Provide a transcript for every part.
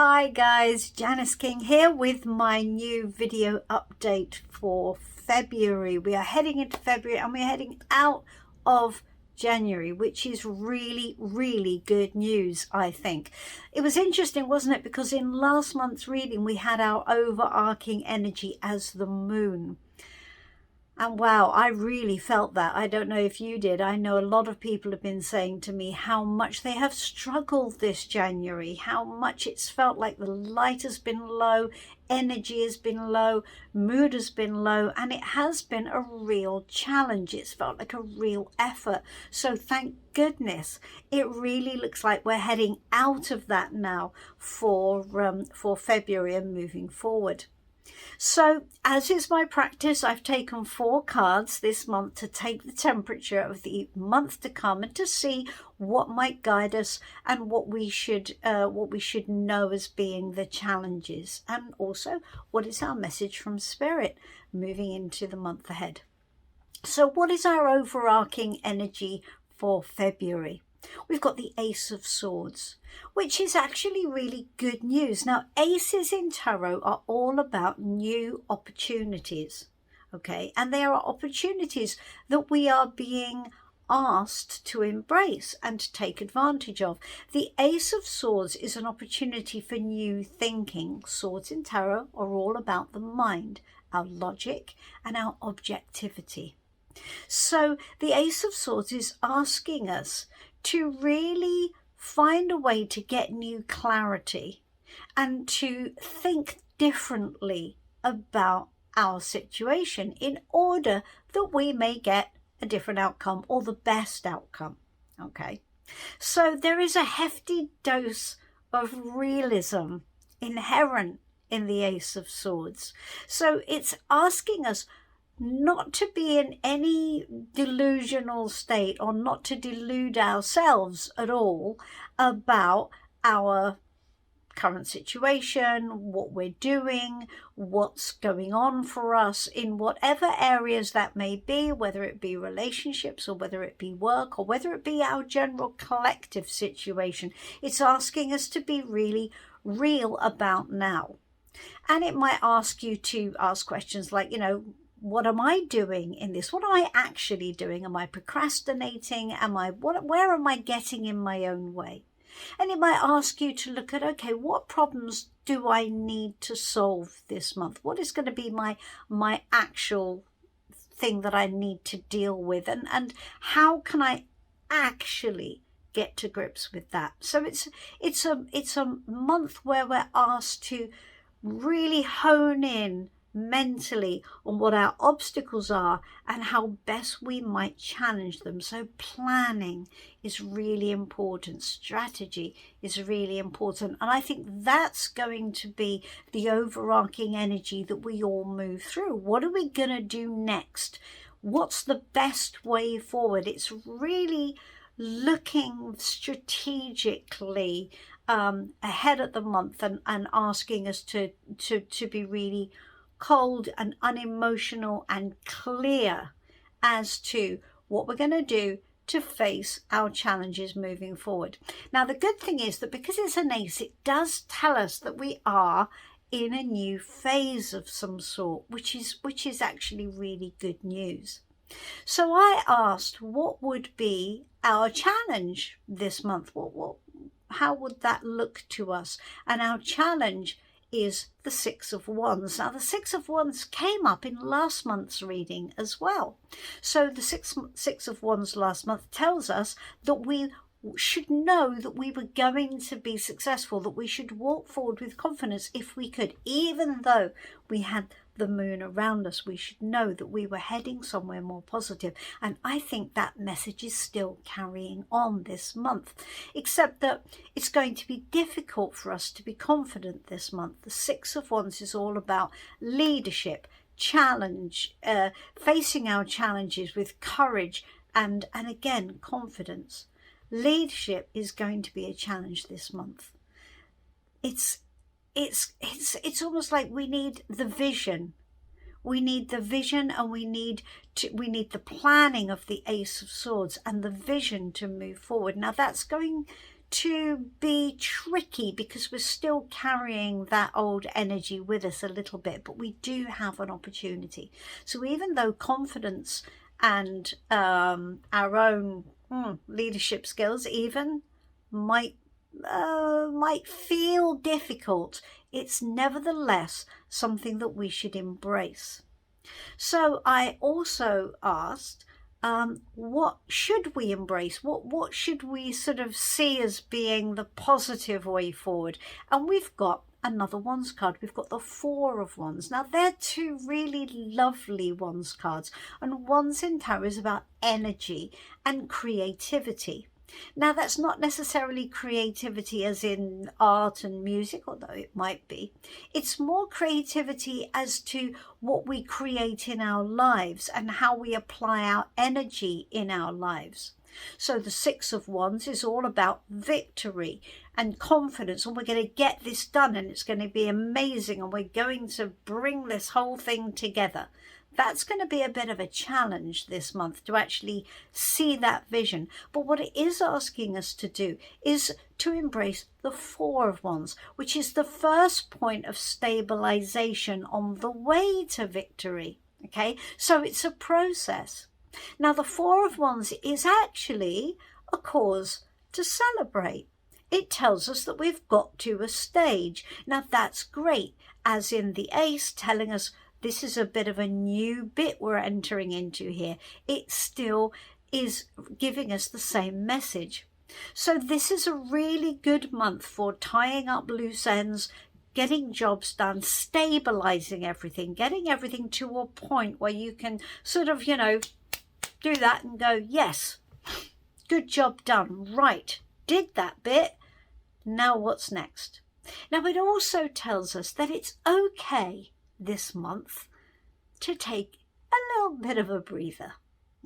Hi guys, Janice King here with my new video update for February. We are heading into February and we're heading out of January, which is really good news, I think. It was interesting, wasn't it? Because in last month's reading, we had our overarching energy as the moon. And wow, I really felt that. I don't know if you did. I know a lot of people have been saying to me how much they have struggled this January, how much it's felt like the light has been low, energy has been low, mood has been low, and it has been a real challenge. It's felt like a real effort. So thank goodness it really looks like we're heading out of that now for February and moving forward. So, as is my practice, I've taken 4 cards this month to take the temperature of the month to come and to see what might guide us and what we should know as being the challenges, and also what is our message from Spirit moving into the month ahead. So, what is our overarching energy for February? We've got the Ace of Swords, which is actually really good news. Now, aces in tarot are all about new opportunities, okay? And they are opportunities that we are being asked to embrace and to take advantage of. The Ace of Swords is an opportunity for new thinking. Swords in tarot are all about the mind, our logic, and our objectivity. So the Ace of Swords is asking us to really find a way to get new clarity and to think differently about our situation in order that we may get a different outcome or the best outcome. Okay, so there is a hefty dose of realism inherent in the Ace of Swords. So it's asking us not to be in any delusional state or not to delude ourselves at all about our current situation, what we're doing, what's going on for us in whatever areas that may be, whether it be relationships or whether it be work or whether it be our general collective situation. It's asking us to be really real about now. And it might ask you to ask questions like, what am I doing in this? What am I actually doing? Am I procrastinating? Where am I getting in my own way? And it might ask you to look at, okay, what problems do I need to solve this month? What is going to be my actual thing that I need to deal with? And how can I actually get to grips with that? So it's a month where we're asked to really hone in mentally on what our obstacles are and how best we might challenge them. So planning is really important, strategy is really important, and I think that's going to be the overarching energy that we all move through. What are we going to do next? What's the best way forward? It's really looking strategically ahead at the month and asking us to be really cold and unemotional and clear as to what we're going to do to face our challenges moving forward. Now, the good thing is that because it's an ace, it does tell us that we are in a new phase of some sort, which is actually really good news. So I asked, what would be our challenge this month? How would that look to us? And our challenge is the Six of Wands. Now, the Six of Wands came up in last month's reading as well. So the Six of Wands last month tells us that we should know that we were going to be successful, that we should walk forward with confidence if we could, even though we had the moon around us. We should know that we were heading somewhere more positive. And I think that message is still carrying on this month, except that it's going to be difficult for us to be confident this month. The Six of Wands is all about leadership, challenge, facing our challenges with courage and again, confidence. Leadership is going to be a challenge this month. It's almost like we need the vision. We need the vision, and we need the planning of the Ace of Swords and the vision to move forward. Now, that's going to be tricky because we're still carrying that old energy with us a little bit, but we do have an opportunity. So even though confidence and our own leadership skills even might feel difficult, it's nevertheless something that we should embrace. So I also asked, what should we embrace? What should we sort of see as being the positive way forward? And we've got another Wands card. We've got the Four of Wands. Now, they're two really lovely Wands cards. And Wands in tarot is about energy and creativity. Now, that's not necessarily creativity as in art and music, although it might be. It's more creativity as to what we create in our lives and how we apply our energy in our lives. So the Six of Wands is all about victory and confidence, and we're going to get this done and it's going to be amazing and we're going to bring this whole thing together. That's going to be a bit of a challenge this month to actually see that vision. But what it is asking us to do is to embrace the Four of Wands, which is the first point of stabilization on the way to victory. Okay, so it's a process. Now, the Four of Wands is actually a cause to celebrate. It tells us that we've got to a stage. Now, that's great, as in the Ace telling us this is a bit of a new bit we're entering into here. It still is giving us the same message. So this is a really good month for tying up loose ends, getting jobs done, stabilizing everything, getting everything to a point where you can sort of, do that and go, yes, good job done. Right, did that bit. Now what's next? Now it also tells us that it's okay this month to take a little bit of a breather,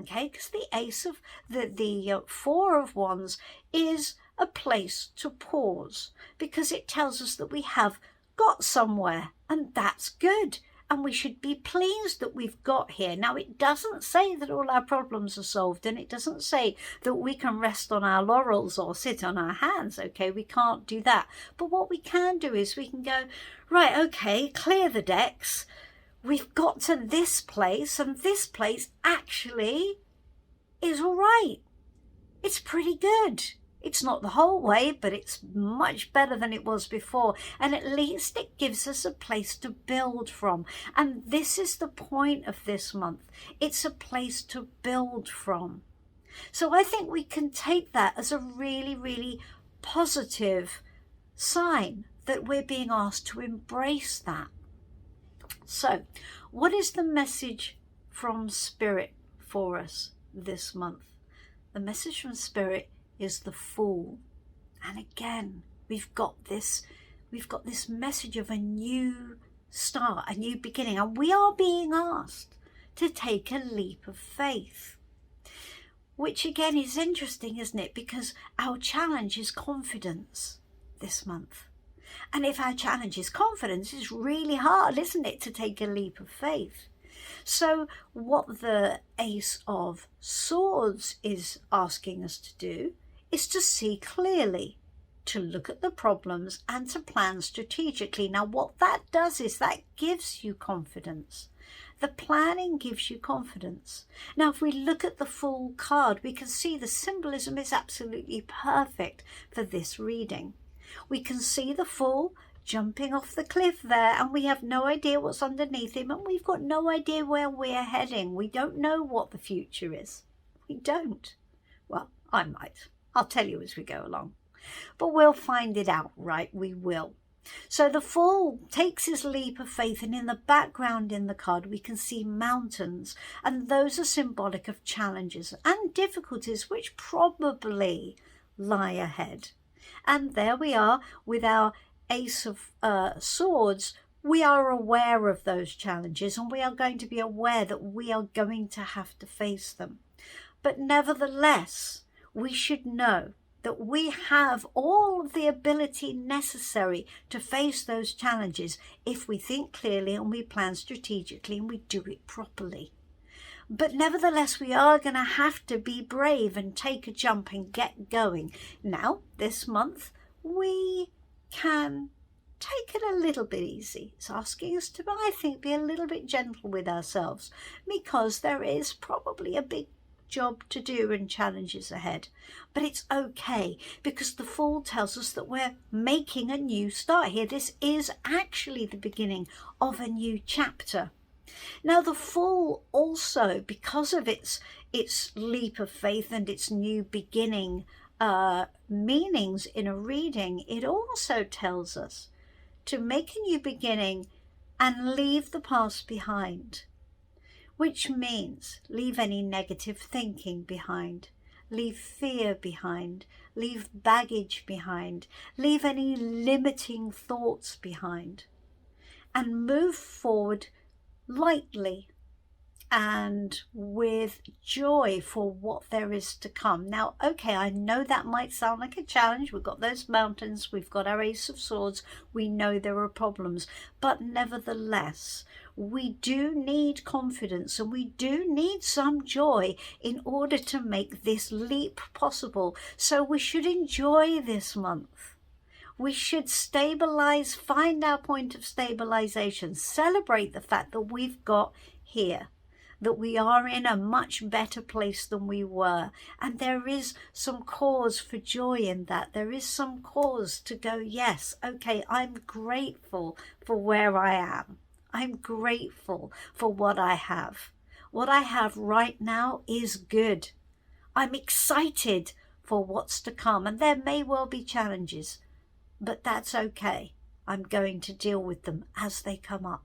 okay, because the Ace of the Four of Wands is a place to pause, because it tells us that we have got somewhere, and that's good, and we should be pleased that we've got here. Now, it doesn't say that all our problems are solved, and it doesn't say that we can rest on our laurels or sit on our hands, okay? We can't do that. But what we can do is we can go, right, okay, clear the decks. We've got to this place, and this place actually is all right. It's pretty good. It's not the whole way, but it's much better than it was before. And at least it gives us a place to build from. And this is the point of this month. It's a place to build from. So I think we can take that as a really, really positive sign that we're being asked to embrace that. So, what is the message from Spirit for us this month? The message from Spirit is the Fool. And again, we've got this message of a new start, a new beginning, and we are being asked to take a leap of faith, which again is interesting, isn't it? Because our challenge is confidence this month. And if our challenge is confidence, it's really hard, isn't it, to take a leap of faith? So what the Ace of Swords is asking us to do is to see clearly, to look at the problems and to plan strategically. Now, what that does is that gives you confidence. The planning gives you confidence. Now, if we look at the Fool card, we can see the symbolism is absolutely perfect for this reading. We can see the Fool jumping off the cliff there, and we have no idea what's underneath him, and we've got no idea where we're heading. We don't know what the future is. We don't. Well, I might. I'll tell you as we go along. But we'll find it out, right? We will. So the Fool takes his leap of faith, and in the background in the card we can see mountains, and those are symbolic of challenges and difficulties which probably lie ahead. And there we are with our Ace of Swords. We are aware of those challenges, and we are going to be aware that we are going to have to face them. But nevertheless, we should know that we have all of the ability necessary to face those challenges if we think clearly and we plan strategically and we do it properly. But nevertheless, we are going to have to be brave and take a jump and get going. Now, this month, we can take it a little bit easy. It's asking us to, I think, be a little bit gentle with ourselves, because there is probably a big job to do and challenges ahead. But it's okay, because the Fool tells us that we're making a new start here. This is actually the beginning of a new chapter. Now, the Fool also, because of its leap of faith and its new beginning meanings in a reading, it also tells us to make a new beginning and leave the past behind, which means leave any negative thinking behind, leave fear behind, leave baggage behind, leave any limiting thoughts behind, and move forward lightly and with joy for what there is to come. Now, okay, I know that might sound like a challenge. We've got those mountains, we've got our Ace of Swords, we know there are problems, but nevertheless, we do need confidence and we do need some joy in order to make this leap possible. So we should enjoy this month. We should stabilize, find our point of stabilization, celebrate the fact that we've got here, that we are in a much better place than we were. And there is some cause for joy in that. There is some cause to go, yes, okay, I'm grateful for where I am. I'm grateful for what I have. What I have right now is good. I'm excited for what's to come. And there may well be challenges, but that's okay. I'm going to deal with them as they come up.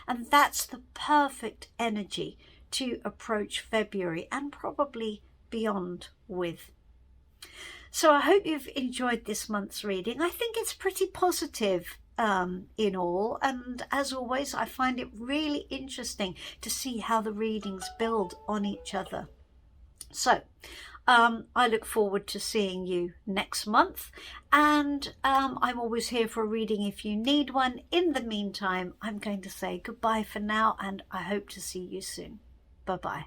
And that's the perfect energy to approach February and probably beyond with. So I hope you've enjoyed this month's reading. I think it's pretty positive in all, and as always, I find it really interesting to see how the readings build on each other. So I look forward to seeing you next month, and I'm always here for a reading if you need one. In the meantime, I'm going to say goodbye for now, and I hope to see you soon. Bye-bye.